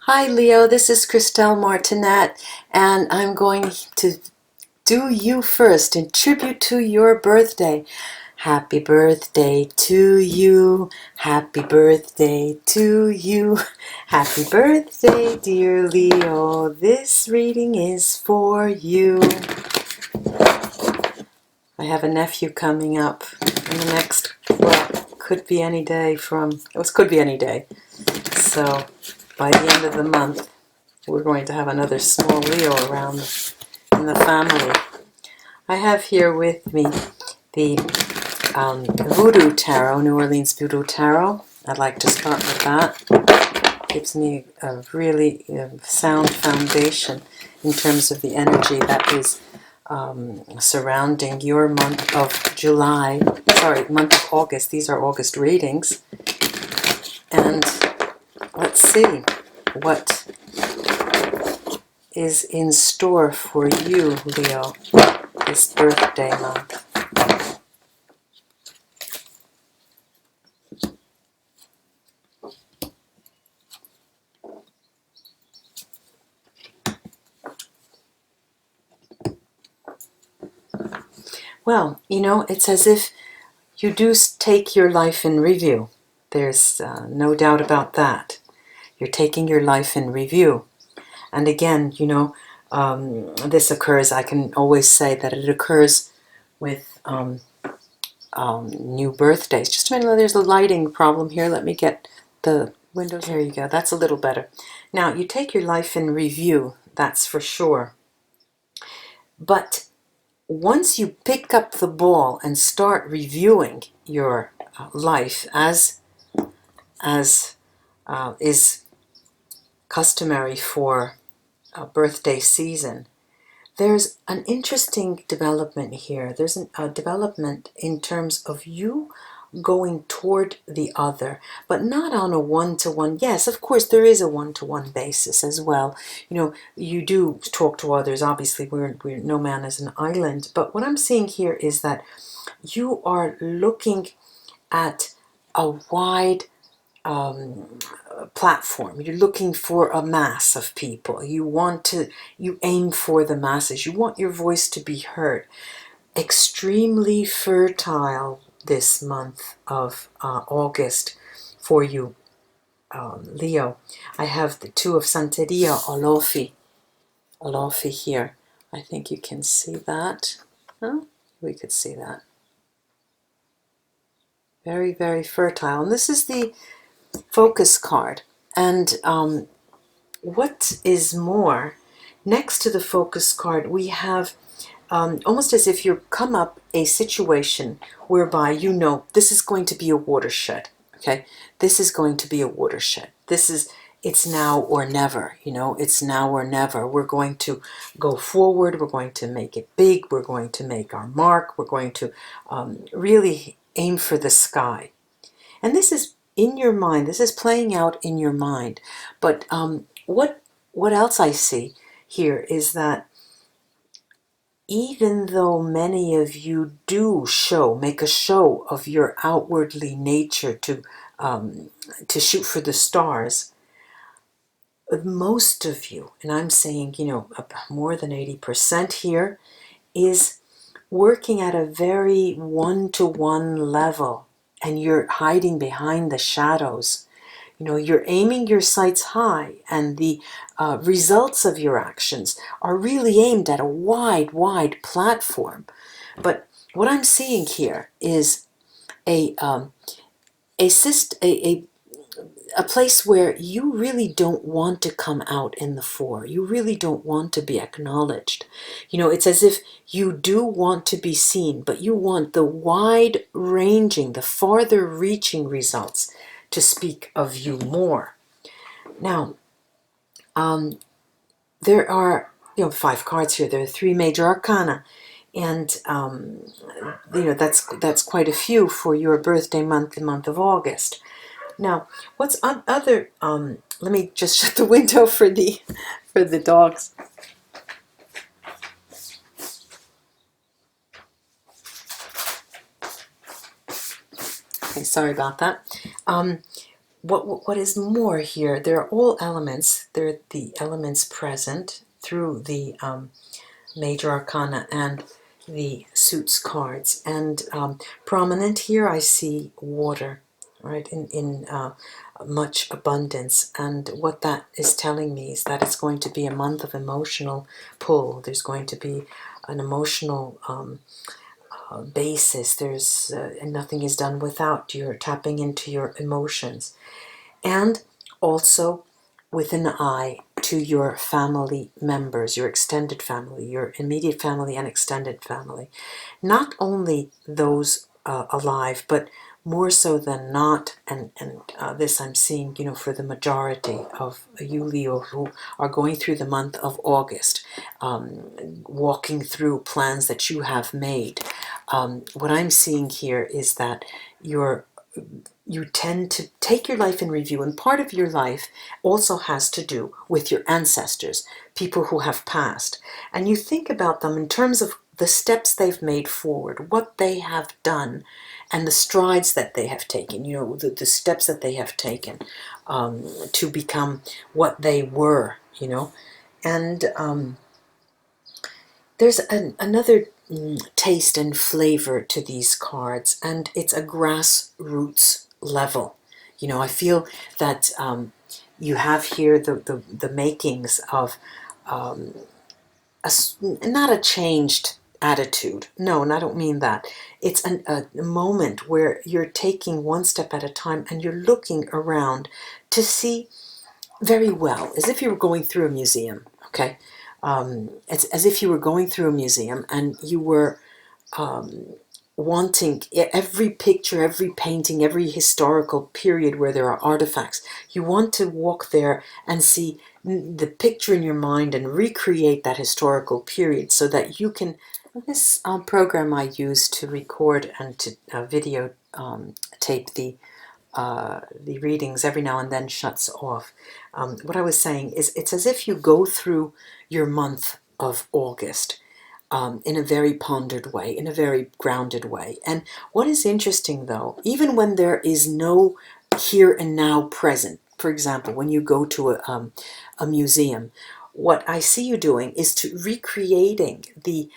Hi Leo, this is Christelle Martinette, and I'm going to do you first in tribute to your birthday. Happy birthday to you, happy birthday to you, happy birthday dear Leo, this reading is for you. I have a nephew coming up in the next, well, could be any day could be any day. So by the end of the month, we're going to have another small Leo around in the family. I have here with me the Voodoo Tarot, New Orleans Voodoo Tarot. I'd like to start with that. Gives me a really sound foundation in terms of the energy that is surrounding your month of July, month of August. These are August readings. And let's see what is in store for you, Leo, this birthday month. Well, you know, it's as if you do take your life in review. There's no doubt about that. You're taking your life in review. And again, you know, this occurs, I can always say that it occurs with new birthdays. Just a minute, there's a lighting problem here. Let me get the windows. There you go. That's a little better. Now, you take your life in review, that's for sure. But once you pick up the ball and start reviewing your life as is customary for a birthday season, there's an interesting development here. There's a development in terms of you going toward the other, but not on a one-to-one. Yes, of course, there is a one-to-one basis as well. You know, you do talk to others. Obviously, we're no man is an island. But what I'm seeing here is that you are looking at a wide platform. You're looking for a mass of people. You aim for the masses. You want your voice to be heard. Extremely fertile this month of August for you, Leo. I have the Two of Santeria, Olofi here. I think you can see that. Huh? We could see that. Very, very fertile. And this is the focus card. And what is more, next to the focus card, we have almost as if you come up a situation whereby you know this is going to be a watershed. Okay, this is going to be a watershed. It's now or never. You know, it's now or never. We're going to go forward. We're going to make it big. We're going to make our mark. We're going to really aim for the sky. And this is in your mind. This is playing out in your mind. But what else I see here is that even though many of you do make a show of your outwardly nature to shoot for the stars, most of you, and I'm saying, you know, more than 80% here, is working at a very one-to-one level, and you're hiding behind the shadows. You know, you're aiming your sights high, and the results of your actions are really aimed at a wide platform. But what I'm seeing here is a place where you really don't want to come out in the fore. You really don't want to be acknowledged. You know, it's as if you do want to be seen, but you want the wide-ranging, the farther-reaching results to speak of you more. Now, there are, you know, 5 cards here. There are 3 major arcana, and you know, that's quite a few for your birthday month, the month of August. Now, what's on other? Let me just shut the window for the dogs. Okay, sorry about that. what is more here, they're all elements. They're the elements present through the Major Arcana and the suits cards. And prominent here, I see water, right, in much abundance. And what that is telling me is that it's going to be a month of emotional pull. There's going to be an emotional basis. There's and nothing is done without you're tapping into your emotions. And also with an eye to your family members, your extended family, your immediate family and extended family. Not only those alive, but more so than not, and this I'm seeing, you know, for the majority of you, Leo, who are going through the month of August, walking through plans that you have made. What I'm seeing here is that you tend to take your life in review, and part of your life also has to do with your ancestors, people who have passed. And you think about them in terms of the steps they've made forward, what they have done, and the strides that they have taken, you know, the steps that they have taken to become what they were, you know. And there's another taste and flavor to these cards, and it's a grassroots level. You know, I feel that you have here the makings of not a changed attitude. No, and I don't mean that. It's a moment where you're taking one step at a time and you're looking around to see very well, as if you were going through a museum, okay? It's as if you were going through a museum and you were wanting every picture, every painting, every historical period where there are artifacts. You want to walk there and see the picture in your mind and recreate that historical period so that you can, this program I use to record and to video tape the readings every now and then shuts off. What I was saying is it's as if you go through your month of August in a very pondered way, in a very grounded way. And what is interesting though, even when there is no here and now present, for example, when you go to a museum, what I see you doing is to recreating the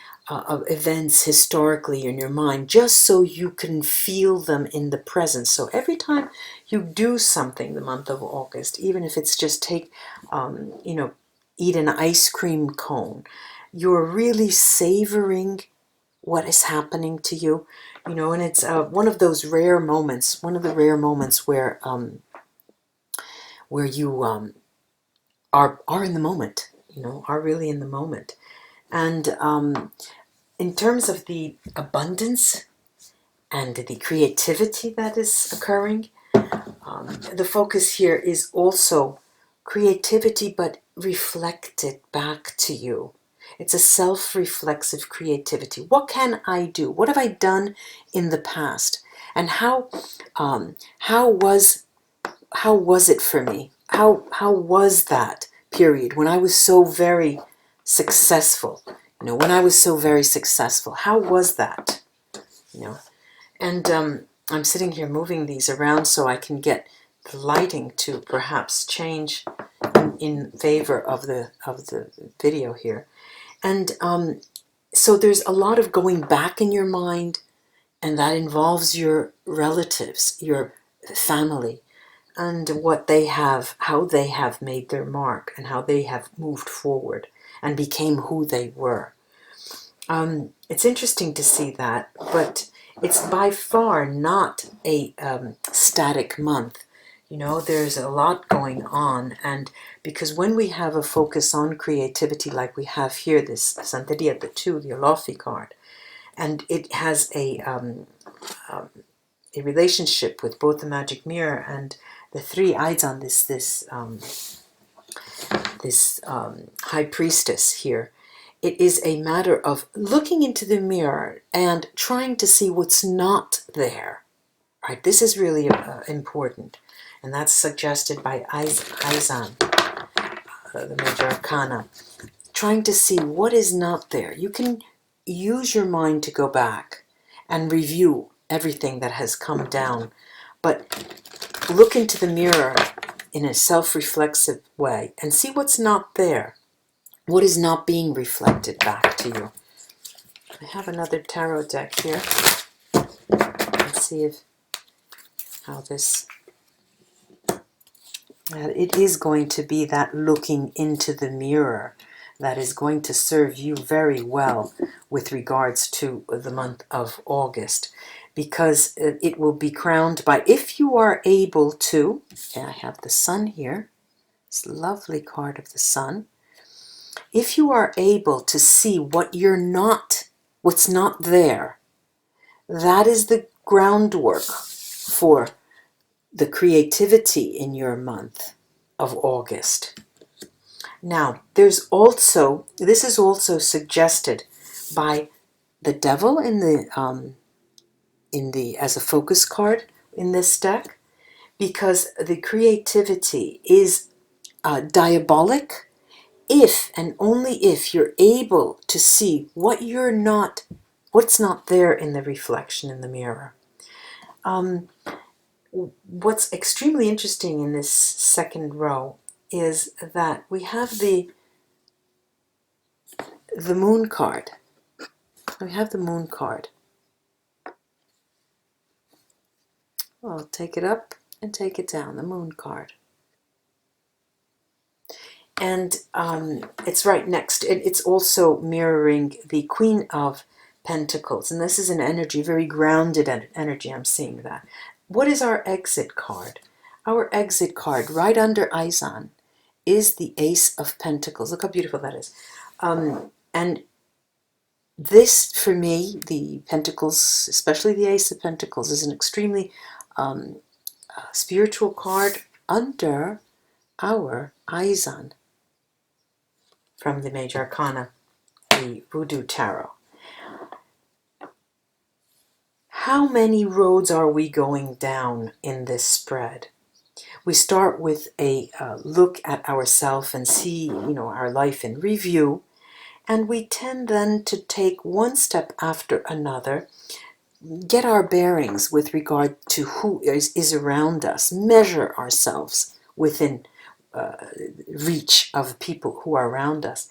events historically in your mind, just so you can feel them in the present. So every time you do something the month of August, even if it's just take, you know, eat an ice cream cone, you're really savoring what is happening to you, you know. And it's one of those rare moments, one of the rare moments where you are in the moment, you know, are really in the moment. And in terms of the abundance and the creativity that is occurring, the focus here is also creativity, but reflected back to you. It's a self-reflexive creativity. What can I do? What have I done in the past? And how was it for me? How was that period when I was so very successful? You know, when I was so very successful, how was that? You know, and I'm sitting here moving these around so I can get the lighting to perhaps change in favor of the video here. And so there's a lot of going back in your mind, and that involves your relatives, your family, and what they have, how they have made their mark, and how they have moved forward and became who they were. It's interesting to see that, but it's by far not a static month. You know, there's a lot going on, and because when we have a focus on creativity like we have here, this Santeria the 2, the Olofi card, and it has a relationship with both the magic mirror and the 3 Aizan, this high priestess here. It is a matter of looking into the mirror and trying to see what's not there. Right? This is really important, and that's suggested by Aizan, the Major Arcana. Trying to see what is not there. You can use your mind to go back and review everything that has come down, but look into the mirror in a self-reflexive way and see what's not there. What is not being reflected back to you? I have another tarot deck here. Let's see if how this... it is going to be that looking into the mirror that is going to serve you very well with regards to the month of August, because it will be crowned by, if you are able to, I have the Sun here, this lovely card of the Sun. If you are able to see what you're not, what's not there, that is the groundwork for the creativity in your month of August. Now, this is also suggested by the Devil in the as a focus card in this deck, because the creativity is diabolic if and only if you're able to see what's not there in the reflection in the mirror. What's extremely interesting in this second row is that we have the Moon card. We have the Moon card. I'll take it up and take it down, the Moon card. And it's right next. It's also mirroring the Queen of Pentacles. And this is an energy, very grounded energy. I'm seeing that. What is our exit card? Our exit card, right under Izan, is the Ace of Pentacles. Look how beautiful that is. And this, for me, the Pentacles, especially the Ace of Pentacles, is an extremely spiritual card under our Izan from the Major Arcana, the Voodoo Tarot. How many roads are we going down in this spread? We start with a look at ourselves and see, our life in review, and we tend then to take one step after another, get our bearings with regard to who is around us, measure ourselves within reach of people who are around us.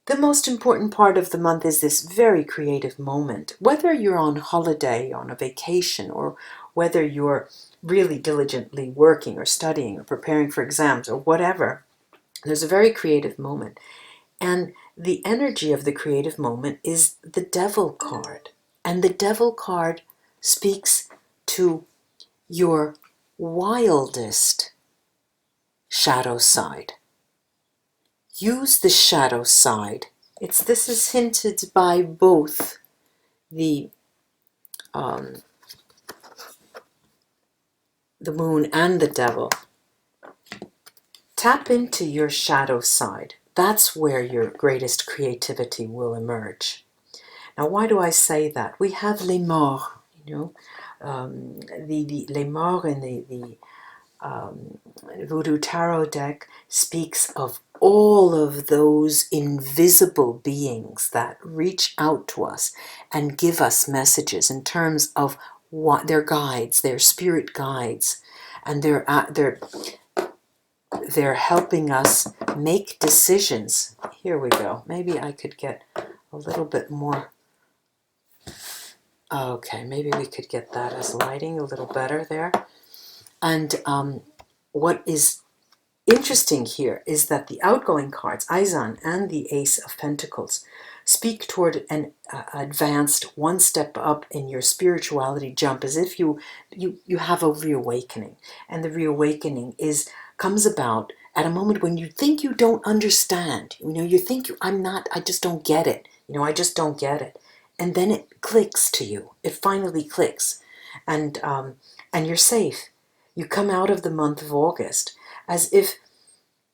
The most important part of the month is this very creative moment. Whether you're on holiday, on a vacation, or whether you're really diligently working or studying or preparing for exams or whatever, there's a very creative moment. And the energy of the creative moment is the Devil card. And the Devil card speaks to your wildest shadow side. Use the shadow side. This is hinted by both the Moon and the Devil. Tap into your shadow side. That's where your greatest creativity will emerge. Now, why do I say that? We have les morts, les morts in the Voodoo Tarot deck speaks of all of those invisible beings that reach out to us and give us messages in terms of what their guides, their spirit guides, and they're helping us make decisions. Here we go. Maybe I could get a little bit more. Okay, maybe we could get that as lighting a little better there. And what is interesting here is that the outgoing cards, Izan and the Ace of Pentacles, speak toward an advanced one step up in your spirituality jump, as if you have a reawakening. And the reawakening comes about at a moment when you think you don't understand. You think I just don't get it. I just don't get it. And then it clicks to you. It finally clicks. And you're safe. You come out of the month of August as if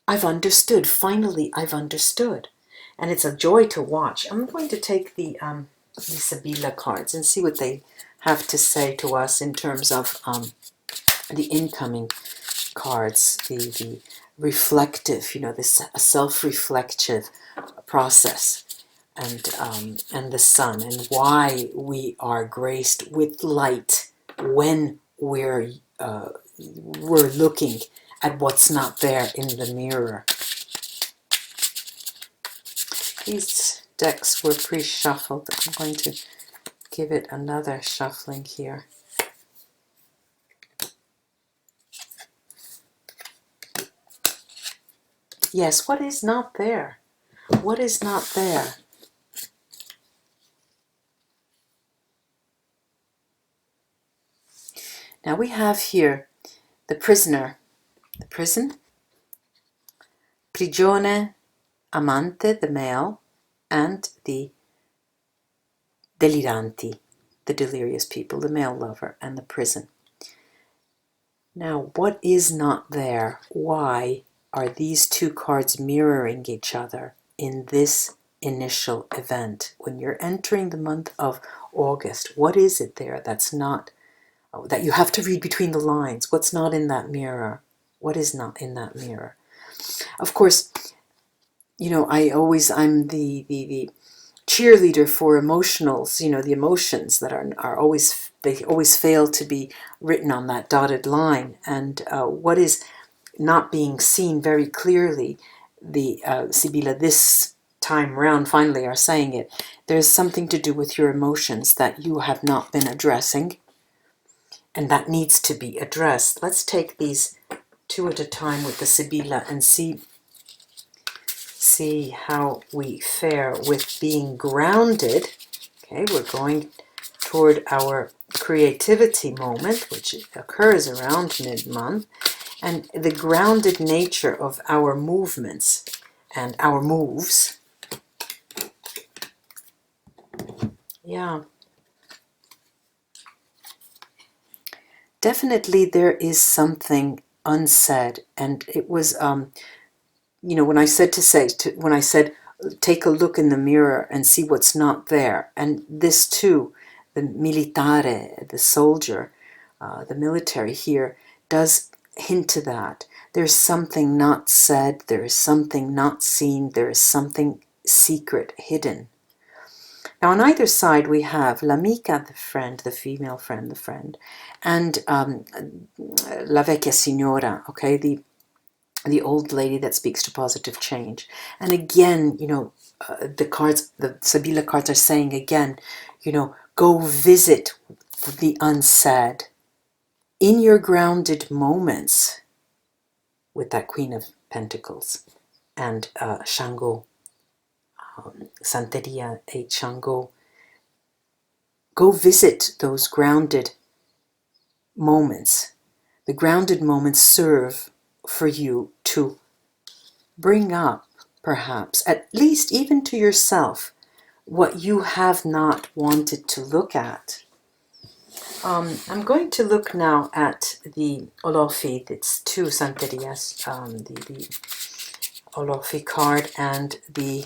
I've understood. Finally, I've understood. And it's a joy to watch. I'm going to take the Sabila cards and see what they have to say to us in terms of the incoming cards, the reflective, this self-reflective process, and the sun, and why we are graced with light when we're we're looking at what's not there in the mirror. These decks were pre-shuffled. I'm going to give it another shuffling here. Yes, what is not there? What is not there? Now we have here the prisoner, the prison, prigione, amante, the male, and the deliranti, the delirious people, the male lover, and the prison. Now, what is not there? Why are these two cards mirroring each other in this initial event? When you're entering the month of August, what is it there that's not, that you have to read between the lines? What's not in that mirror? What is not in that mirror? Of course, you know, I'm the cheerleader for emotionals, you know, the emotions that are always, they always fail to be written on that dotted line. And what is not being seen very clearly, the Sibila this time round finally are saying it, there's something to do with your emotions that you have not been addressing, and that needs to be addressed. Let's take these two at a time with the Sibila and see how we fare with being grounded. Okay, we're going toward our creativity moment, which occurs around mid-month, and the grounded nature of our movements and our moves. Yeah. Definitely there is something unsaid, and it was you know, when I said take a look in the mirror and see what's not there, and this too, the militare, the soldier, the military here, does hint to that. There's something not said, there is something not seen, there is something secret, hidden. Now on either side we have l'amica, the friend, the female friend, the friend, and la vecchia signora, okay, the old lady that speaks to positive change. And again, you know, the cards, the Sibila cards are saying again, you know, go visit the unsaid in your grounded moments with that Queen of Pentacles and Shango, Santeria e Shango. Go visit those grounded moments. The grounded moments serve for you to bring up, perhaps, at least even to yourself, what you have not wanted to look at. I'm going to look now at the Olofi. It's two Santerias, the Olofi card and the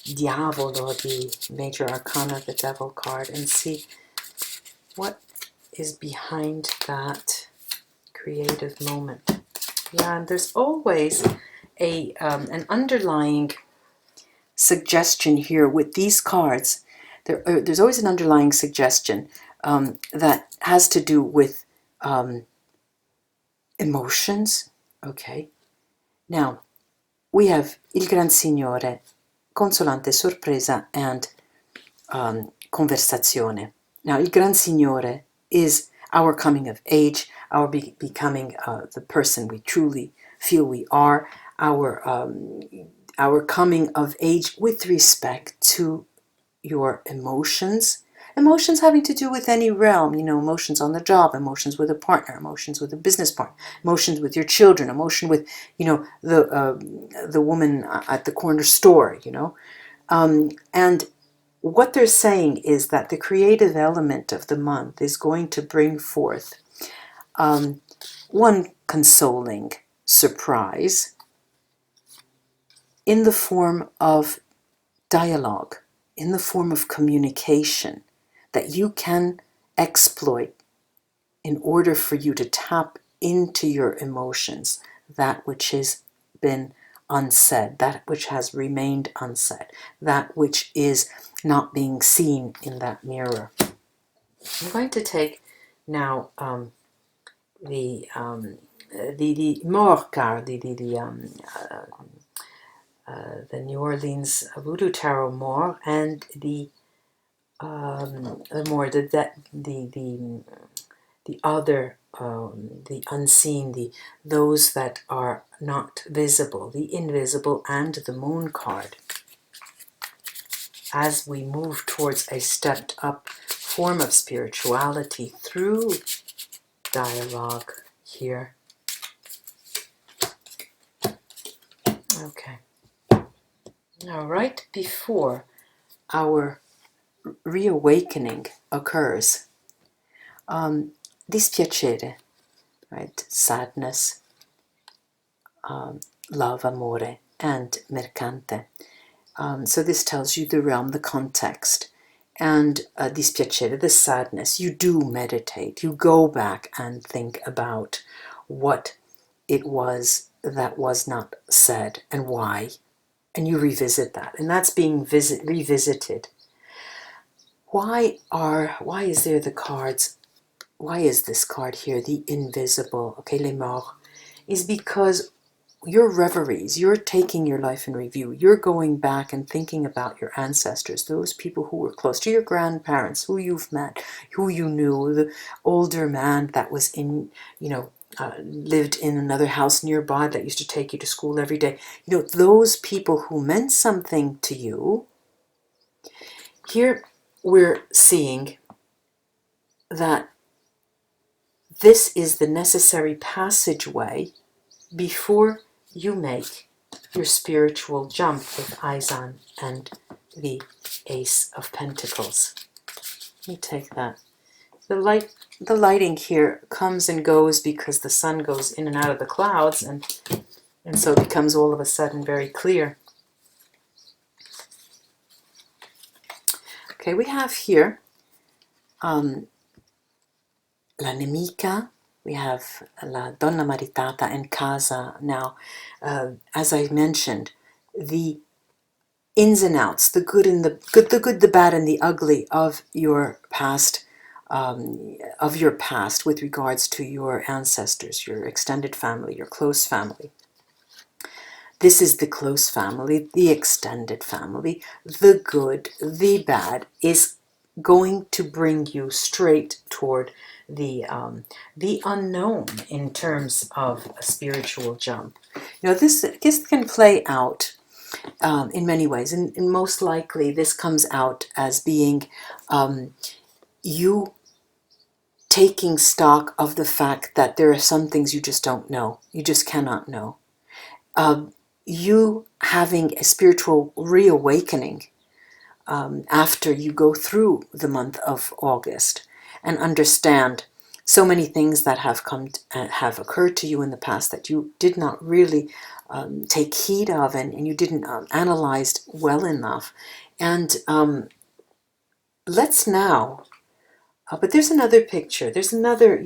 Diavolo, the Major Arcana, the Devil card, and see what is behind that creative moment. Yeah, and there's always an underlying suggestion here with these cards. There's always an underlying suggestion that has to do with emotions. Okay, now we have Il Gran Signore, Consolante, Sorpresa, and Conversazione. Now Il Gran Signore is our coming of age, our becoming the person we truly feel we are, our coming of age with respect to your emotions. Emotions having to do with any realm, you know, emotions on the job, emotions with a partner, emotions with a business partner, emotions with your children, emotion with, you know, the woman at the corner store, you know. And what they're saying is that the creative element of the month is going to bring forth one consoling surprise in the form of dialogue, in the form of communication that you can exploit in order for you to tap into your emotions, that which has been unsaid, that which has remained unsaid, that which is not being seen in that mirror. I'm going to take now the mort card, the New Orleans Voodoo Tarot More, and the more the other, the unseen, those that are not visible, the invisible, and the Moon card. As we move towards a stepped up form of spirituality through dialogue here. Okay. Now, right before our reawakening occurs, dispiacere, right? Sadness, love, amore, and mercante. So this tells you the realm, the context. And dispiacere, the sadness. You do meditate. You go back and think about what it was that was not said and why. And you revisit that. And that's being revisited. Why is there the cards? Why is this card here, the invisible, okay, les morts? Is because your reveries, you're taking your life in review. You're going back and thinking about your ancestors, those people who were close to your grandparents, who you've met, who you knew, the older man that was in, lived in another house nearby that used to take you to school every day. Those people who meant something to you. Here we're seeing that this is the necessary passageway before you make your spiritual jump with Aizan and the Ace of Pentacles. Let me take that. The lighting here comes and goes because the sun goes in and out of the clouds, and so it becomes all of a sudden very clear. Okay, we have here La Nemica, we have La Donna Maritata in Casa. Now, as I mentioned, the ins and outs, the good, the bad, and the ugly of your past, with regards to your ancestors, your extended family, your close family. This is the close family, the extended family, the good, the bad, is going to bring you straight toward the unknown in terms of a spiritual jump. This can play out in many ways, and most likely this comes out as being you taking stock of the fact that there are some things you just don't know, you just cannot know. You having a spiritual reawakening after you go through the month of August and understand so many things that have occurred to you in the past that you did not really take heed of, and you didn't analyze well enough. And let's now, but there's another picture. There's another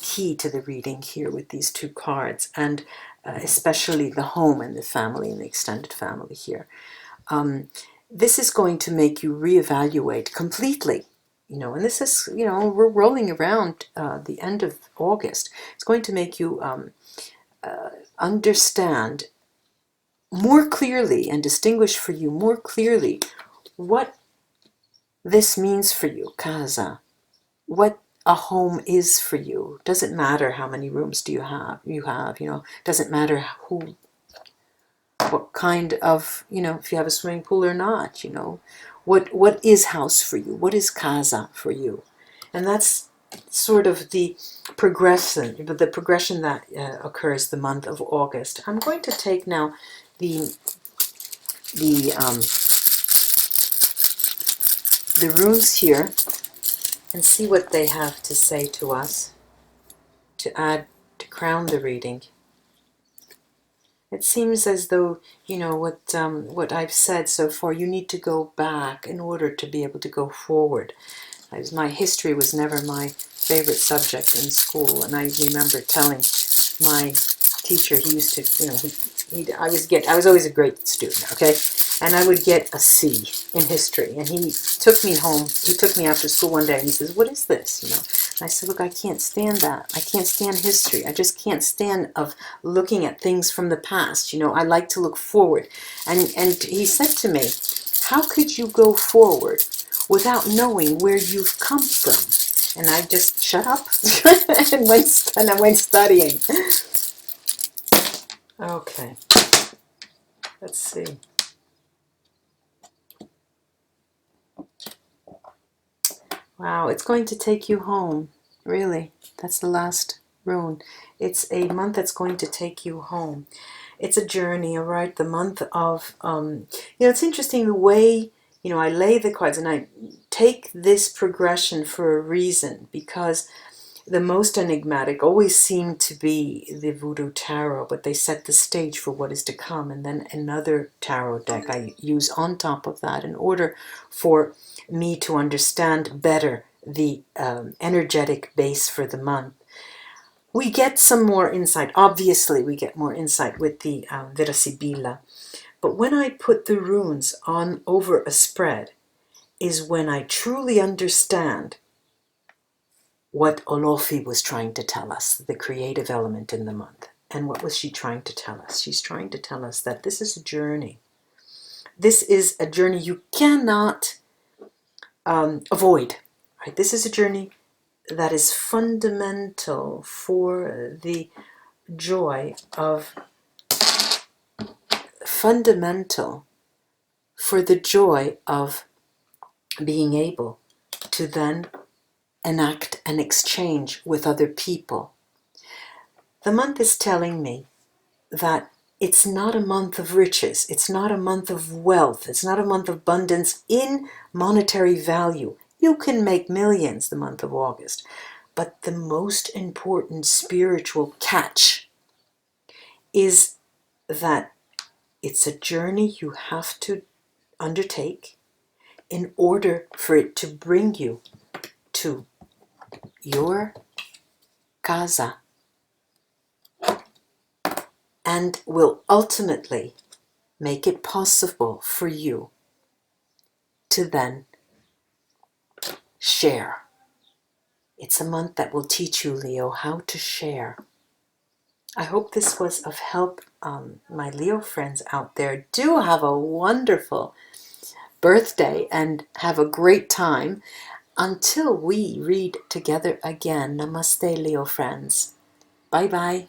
key to the reading here with these two cards, and especially the home and the family and the extended family here. This is going to make you reevaluate completely, and this is, we're rolling around the end of August. It's going to make you understand more clearly and distinguish for you more clearly what this means for you, casa, what a home is for you. Doesn't matter how many rooms do you have, doesn't matter what kind of, if you have a swimming pool or not, what is house for you, what is casa for you. And that's sort of the progression that occurs the month of August. I'm going to take now the runes here and see what they have to say to us to crown the reading. It seems as though, what I've said so far, you need to go back in order to be able to go forward. My history was never my favorite subject in school, and I remember telling my teacher, he used to, I was always a great student, okay? And I would get a C in history, and he took me home, he took me after school one day, and he says, what is this, I said, look, I can't stand that. I can't stand history. I just can't stand of looking at things from the past. You know, I like to look forward. And he said to me, how could you go forward without knowing where you've come from? And I just shut up and I went studying. Okay, let's see. Wow, it's going to take you home. Really, that's the last rune. It's a month that's going to take you home. It's a journey, all right? The month of, it's interesting the way, I lay the cards and I take this progression for a reason, because the most enigmatic always seem to be the Voodoo Tarot, but they set the stage for what is to come. And then another tarot deck I use on top of that in order for me to understand better the energetic base for the month. We get some more insight. Obviously, we get more insight with the Vera Sibilla. But when I put the runes on over a spread is when I truly understand what Olofi was trying to tell us, the creative element in the month. And what was she trying to tell us? She's trying to tell us that this is a journey. This is a journey you cannot avoid. Right? This is a journey that is fundamental for the joy of being able to then enact an exchange with other people. The month is telling me that it's not a month of riches, it's not a month of wealth, it's not a month of abundance in monetary value. You can make millions the month of August, but the most important spiritual catch is that it's a journey you have to undertake in order for it to bring you to your casa, and will ultimately make it possible for you to then share. It's a month that will teach you, Leo, how to share. I hope this was of help, my Leo friends out there. Do have a wonderful birthday and have a great time. Until we read together again, namaste, Leo friends. Bye-bye.